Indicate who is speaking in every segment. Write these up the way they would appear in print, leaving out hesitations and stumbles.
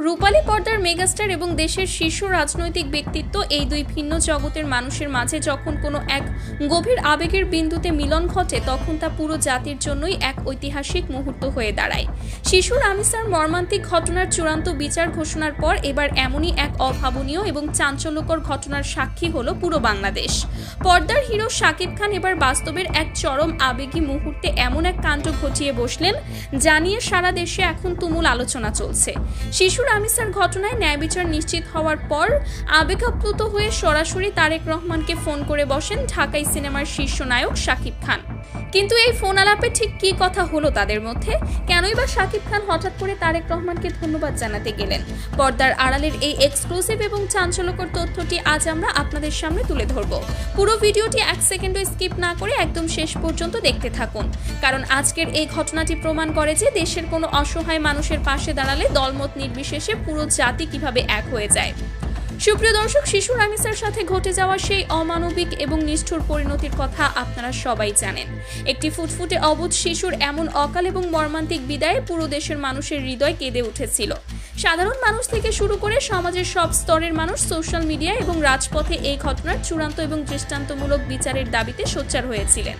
Speaker 1: রূপালী পর্দার মেগাস্টার এবং দেশের শীর্ষ রাজনৈতিক ব্যক্তিত্ব এই দুই ভিন্ন জগতের মানুষের মাঝে যখন কোনো এক গভীর আবেগের বিন্দুতে মিলন ঘটে তখন তা পুরো জাতির জন্যই এক ঐতিহাসিক মুহূর্ত হয়ে দাঁড়ায়। শিশু রামিসার মর্মান্তিক ঘটনার চূড়ান্ত বিচার ঘোষণার পর এবার এমনই এক অভাবনীয় এবং চাঞ্চল্যকর ঘটনার সাক্ষী হলো পুরো বাংলাদেশ। পর্দার হিরো শাকিব খান এবার বাস্তবের এক চরম আবেগী মুহূর্তে এমন এক কাণ্ড ঘটিয়ে বসলেন যা নিয়ে সারা দেশে এখন তুমুল আলোচনা চলছে। শিশু রামিসার ঘটনায় ন্যায় বিচার নিশ্চিত হওয়ার পর আবেগাপ্লুত হয়ে সরাসরি তারেক রহমানকে ফোন করে বসেন ঢাকাই সিনেমার শীর্ষ নায়ক শাকিব খান। কিন্তু এই ফোন আলাপে ঠিক কী কথা হলো তাদের মধ্যে? কেনই বা শাকিব খান হঠাৎ করে তারেক রহমানকে ধন্যবাদ জানাতে গেলেন? পর্দার আড়ালের এই এক্সক্লুসিভ এবং চাঞ্চল্যকর তথ্যটি আজ আমরা আপনাদের সামনে তুলে ধরব। পুরো ভিডিওটি 1 সেকেন্ডও স্কিপ না করে একদম শেষ পর্যন্ত দেখতে থাকুন, কারণ আজকের এই ঘটনাটি প্রমাণ করে যে দেশের কোনো অসহায় মানুষের পাশে দাঁড়ালে দলমত নির্বিশেষে পুরো জাতি কিভাবে এক হয়ে যায়। সুপ্রিয় দর্শক, শিশু রামিসার সাথে ঘটে যাওয়া সেই অমানবিক এবং নিষ্ঠুর পরিণতির কথা আপনারা সবাই জানেন। একটি ফুটফুটে অবুঝ শিশুর এমন অকাল এবং মর্মান্তিক বিদায়ে পুরো দেশের মানুষের হৃদয় কেঁদে উঠেছিল। সাধারণ মানুষ থেকে শুরু করে সমাজের সব স্তরের মানুষ সোশ্যাল মিডিয়া এবং রাজপথে এই ঘটনার চূড়ান্ত এবং দৃষ্টান্তমূলক বিচারের দাবিতে সোচ্চার হয়েছিলেন।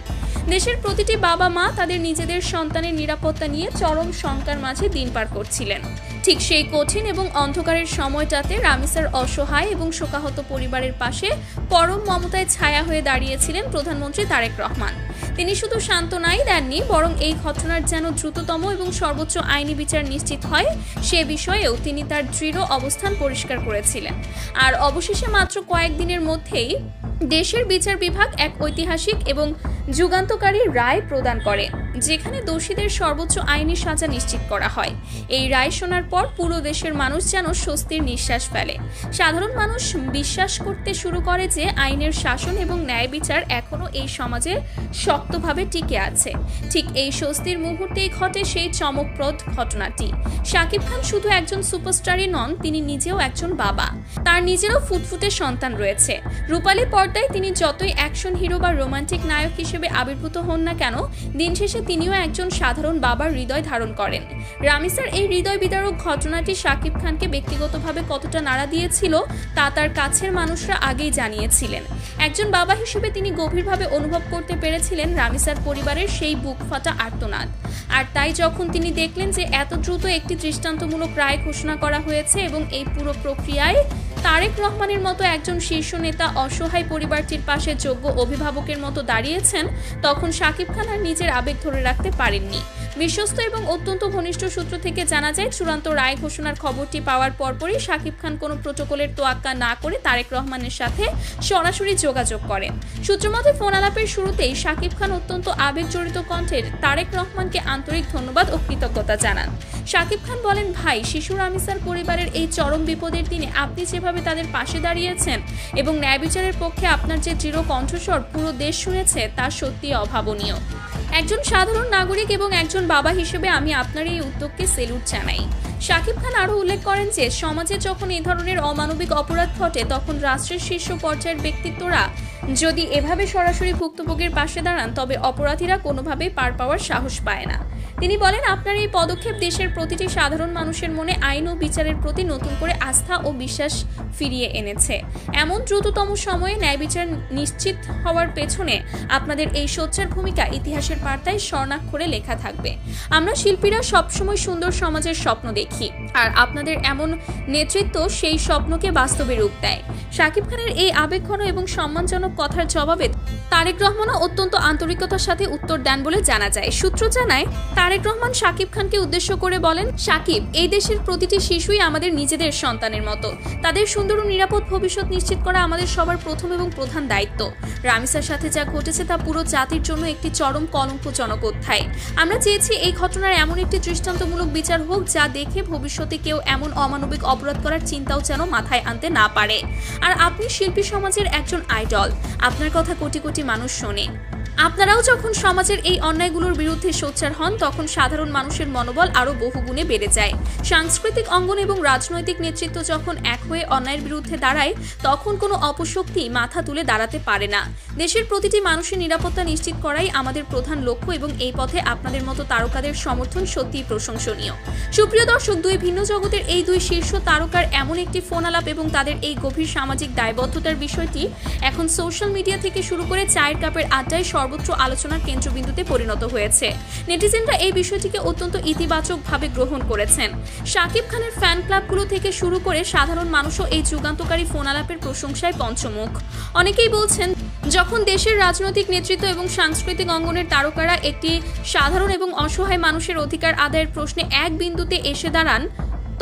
Speaker 1: দেশের প্রতিটি বাবা মা তাদের নিজেদের সন্তানের নিরাপত্তা নিয়ে চরম শঙ্কার মাঝে দিন পার করছিলেন। ঠিক সেই কঠিন এবং অন্ধকারের সময়টাতে রামিসার অসহায় এবং শোকাহত পরিবারের পাশে পরম মমতায় ছায়া হয়ে দাঁড়িয়েছিলেন প্রধানমন্ত্রী তারেক রহমান। তিনি শুধু সান্ত্বনাই দেননি, বরং এই ঘটনার যেন দ্রুততম এবং সর্বোচ্চ আইনি বিচার নিশ্চিত হয় সে বিষয়েও তিনি তার দৃঢ় অবস্থান পরিষ্কার করেছিলেন। আর অবশেষে মাত্র কয়েকদিনের মধ্যেই দেশের বিচার বিভাগ এক ঐতিহাসিক এবং যুগান্তকারী রায় প্রদান করে, যেখানে দোষীদের সর্বোচ্চ আইনি সাজা নিশ্চিত করা হয়। এই রায় শোনার পর পুরো দেশের মানুষ যেন স্বস্তির নিঃশ্বাস ফেলে। সাধারণ মানুষ বিশ্বাস করতে শুরু করে যে আইনের শাসন এবং ন্যায় বিচার এখনো এই সমাজে শক্তভাবে টিকে আছে। ঠিক এই স্বস্তির মুহূর্তেই ঘটে সেই চমকপ্রদ ঘটনাটি। শাকিব খান শুধু একজন সুপারস্টারই নন, তিনি নিজেও একজন বাবা। তার নিজেরও ফুটফুটে সন্তান রয়েছে। রূপালী পর্দায় তিনি যতই অ্যাকশন হিরো বা রোমান্টিক নায়ক হিসেবে আবির্ভূত হন না কেন, দিন শেষে তিনিও একজন সাধারণ বাবার হৃদয় ধারণ করেন। রামিসার এই হৃদয় বিদারক ঘটনাটি শাকিব খানকে ব্যক্তিগতভাবে কতটা নাড়া দিয়েছিল তা তার কাছের মানুষরা আগেই জানিয়েছিলেন। একজন বাবা হিসেবে তিনি গভীরভাবে অনুভব করতে পেরেছিলেন রামিসার পরিবারের সেই বুক ফাটা আর্তনাদ। আর তাই যখন তিনি দেখলেন যে এত দ্রুত একটি দৃষ্টান্তমূলক রায় ঘোষণা করা হয়েছে এবং এই পুরো প্রক্রিয়ায় তারেক রহমানের মতো একজন শীর্ষ নেতা অসহায় পরিবারটির পাশে যোগ্য অভিভাবকের মতো দাঁড়িয়েছেন, তখন শাকিব খান আর নিজের আবেগ ধরে রাখতে পারেননি। বিশ্বস্ত এবং অত্যন্ত ঘনিষ্ঠ সূত্র থেকে জানা যায়, চূড়ান্ত রায় ঘোষণার খবরটি পাওয়ার পরপরই শাকিব খান কোনো প্রোটোকলের তোয়াক্কা না করে তারেক রহমানের সাথে সরাসরি যোগাযোগ করেন। সূত্রমতে ফোন আলাপের শুরুতেই শাকিব খান অত্যন্ত আবেগজড়িত কণ্ঠে তারেক রহমানকে আন্তরিক ধন্যবাদ ও কৃতজ্ঞতা জানান। শাকিব খান বলেন, ভাই, শিশু রামিসার পরিবারের এই চরম বিপদের দিনে আপনি যেভাবে তাদের পাশে দাঁড়িয়েছেন এবং ন্যায় বিচারের পক্ষে আপনার যে দৃঢ় কণ্ঠস্বর পুরো দেশ শুনেছে তা সত্যি অভাবনীয়। একজন সাধারণ নাগরিক এবং একজন বাবা হিসেবে আমি আপনার এই উদ্যোগকে সেলুট জানাই। শাকিব খান আরও উল্লেখ করেন যে সমাজে যখন এই ধরনের অমানবিক অপরাধ ঘটে তখন রাষ্ট্রের শীর্ষ পর্যায়ের ব্যক্তিত্বরা যদি এভাবে সরাসরি ভুক্তভোগীর পাশে দাঁড়ান তবে অপরাধীরা কোনোভাবেই পার পাওয়ার সাহস পায় না। তিনি বলেন, আপনার এই পদক্ষেপ দেশের প্রতিটি সাধারণ মানুষের মনে আইন ও বিচারের প্রতি নতুন করে আস্থা ও বিশ্বাস ফিরিয়ে এনেছে। এমন দ্রুততম সময়ে ন্যায় বিচার নিশ্চিত হওয়ার পেছনে আপনাদের এই সোচ্চার ভূমিকা ইতিহাসের পাতায় স্বর্ণাক্ষরে লেখা থাকবে। আমরা শিল্পীরা সবসময় সুন্দর সমাজের স্বপ্ন দেখি, আর আপনাদের এমন নেতৃত্ব সেই স্বপ্নকে বাস্তবে রূপ দেয়। শাকিব খানের এই আবেগঘন এবং সম্মানজনক কথার জবাবে তারেক রহমানও অত্যন্ত আন্তরিকতার সাথে উত্তর দেন বলে জানা যায়। সূত্র জানায়, তারেক রহমান শাকিব খানকে উদ্দেশ্য করে বলেন, সাকিব, এই দেশের প্রতিটি শিশুই আমাদের নিজেদের সন্তানের মতো। তাদের সুন্দর ও নিরাপদ ভবিষ্যৎ নিশ্চিত করা আমাদের সবার প্রথম এবং প্রধান দায়িত্ব। রামিসার সাথে যা ঘটেছে তা পুরো জাতির জন্য একটি চরম কলঙ্কজনক অধ্যায়। আমরা চেয়েছি এই ঘটনার এমন একটি দৃষ্টান্তমূলক বিচার হোক যা দেখে ভবিষ্যতে কেউ এমন অমানবিক অপরাধ করার চিন্তাও যেন মাথায় আনতে না পারে। আর আপনি শিল্পী সমাজের একজন আইডল, আপনার কথা কোটি কোটি মানুষ শোনে। আপনারাও যখন সমাজের এই অন্যায়গুলোর বিরুদ্ধে সোচ্চার হন, তখন সাধারণ মানুষের মনোবল আরও বহুগুণে বেড়ে যায়। সাংস্কৃতিক অঙ্গন এবং রাজনৈতিক নেতৃত্ব যখন এক হয়ে অন্যায়ের বিরুদ্ধে দাঁড়ায়, তখন কোনো অপশক্তি মাথা তুলে দাঁড়াতে পারে না। দেশের প্রতিটি মানুষের নিরাপত্তা নিশ্চিত করাই আমাদের প্রধান লক্ষ্য এবং এই পথে আপনাদের মতো তারকাদের সমর্থন সত্যিই প্রশংসনীয়। সুপ্রিয় দর্শক, দুই ভিন্ন জগতের এই দুই শীর্ষ তারকার এমন একটি ফোন আলাপ এবং তাদের এই গভীর সামাজিক দায়বদ্ধতার বিষয়টি এখন সোশ্যাল মিডিয়া থেকে শুরু করে চায়ের কাপের আড্ডায় সর্বত্র আলোচনার কেন্দ্রবিন্দুতে পরিণত হয়েছে। নেটিজেনরা এই বিষয়টিকে অত্যন্ত ইতিবাচকভাবে গ্রহণ করেছেন। শাকিব খানের ফ্যান ক্লাবগুলো থেকে শুরু করে সাধারণ মানুষও এই যুগান্তকারী ফোন আলাপের প্রশংসায় পঞ্চমুখ। অনেকেই বলছেন, যখন দেশের রাজনৈতিক নেতৃত্ব এবং সাংস্কৃতিক অঙ্গনের তারকারা একটি সাধারণ এবং অসহায় মানুষের অধিকার আদায়ের প্রশ্নে এক বিন্দুতে এসে দাঁড়ান,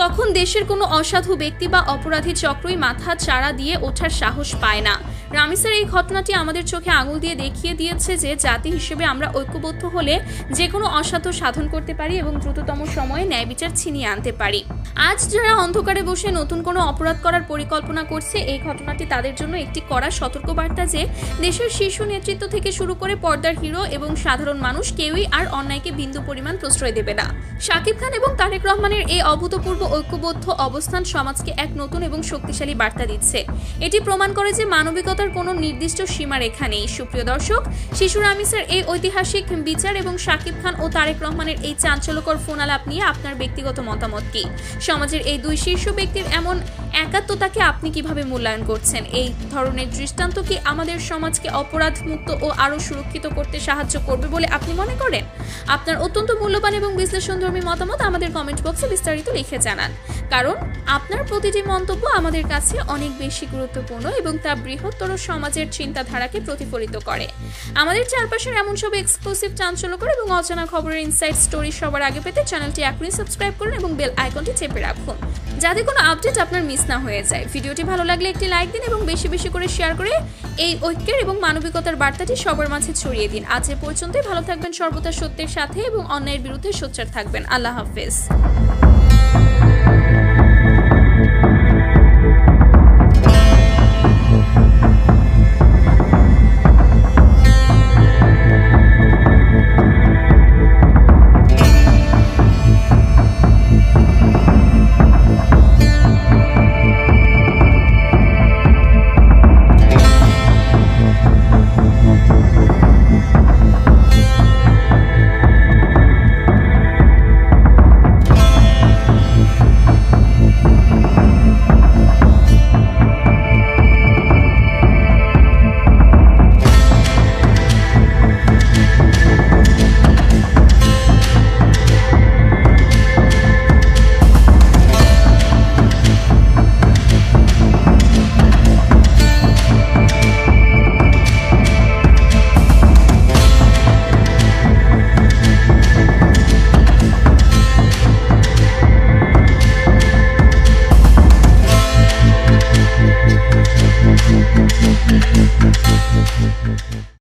Speaker 1: তখন দেশের কোনো অসাধু ব্যক্তি বা অপরাধী চক্রই মাথা চাড়া দিয়ে ওঠার সাহস পায় না। রামিসের এই ঘটনাটি আমাদের চোখে আঙুল দিয়ে দেখিয়ে দিয়েছে যে জাতি হিসেবে আমরা ঐক্যবদ্ধ হলে যে কোনো অসাধ্য সাধন করতে পারি এবং দ্রুততম সময়ে ন্যায় বিচার ছিনিয়ে আনতে পারি। আজ যারা অন্ধকারে বসে নতুন কোনো অপরাধ করার পরিকল্পনা করছে, এই ঘটনাটি তাদের জন্য একটি কড়া সতর্কবার্তা যে দেশের শীর্ষ নেতৃত্ব থেকে শুরু করে পর্দার হিরো এবং সাধারণ মানুষ কেউই আর অন্যায়কে বিন্দু পরিমাণ প্রশ্রয় দেবে না। শাকিব খান এবং তারেক রহমানের এই অভূতপূর্ব ঐক্যবদ্ধ অবস্থান সমাজকে এক নতুন এবং শক্তিশালী বার্তা দিচ্ছে। এটি প্রমাণ করে যে মানবিকতার কোনো নির্দিষ্ট সীমারেখা নেই। সুপ্রিয় দর্শক, শিশু রামিসের এই ঐতিহাসিক বিচার এবং শাকিব খান ও তারেক রহমানের এই চাঞ্চল্যকর ফোন আলাপ নিয়ে আপনার ব্যক্তিগত মতামত কি? সমাজের এই দুই শীর্ষ ব্যক্তির এমন একাত্মতাকে আপনি কিভাবে মূল্যায়ন করছেন? এই ধরনের দৃষ্টান্ত কি আমাদের সমাজকে অপরাধ মুক্ত ও আরও সুরক্ষিত করতে সাহায্য করবে বলে আপনি মনে করেন? আপনার অত্যন্ত মূল্যবান এবং বিশ্লেষণধর্মী মতামত আমাদের কমেন্ট বক্সে বিস্তারিত লিখে জানান, কারণ আপনার প্রতিটি মন্তব্য আমাদের কাছে অনেক বেশি গুরুত্বপূর্ণ এবং তা বৃহত্তর সমাজের চিন্তাধারাকে প্রতিফলিত করে। আমাদের চারপাশের এমন সব এক্সক্লুসিভ, চাঞ্চল্যকর এবং অজানা খবরের ইনসাইড স্টোরি সবার আগে পেতে চ্যানেলটি এখনই সাবস্ক্রাইব করুন এবং বেল আইকনটি চেপে রাখুন, যাতে কোনো আপডেট আপনার মিস না হয়ে যায়। ভিডিওটি ভালো লাগলে একটি লাইক দিন এবং বেশি বেশি করে শেয়ার করে এই ঐক্যের এবং মানবিকতার বার্তাটি সবার মাঝে ছড়িয়ে দিন। আজ এ পর্যন্তই। ভালো থাকবেন সর্বদা সত্যের সাথে এবং অন্যায়ের বিরুদ্ধে সোচ্চার থাকবেন। আল্লাহ হাফেজ।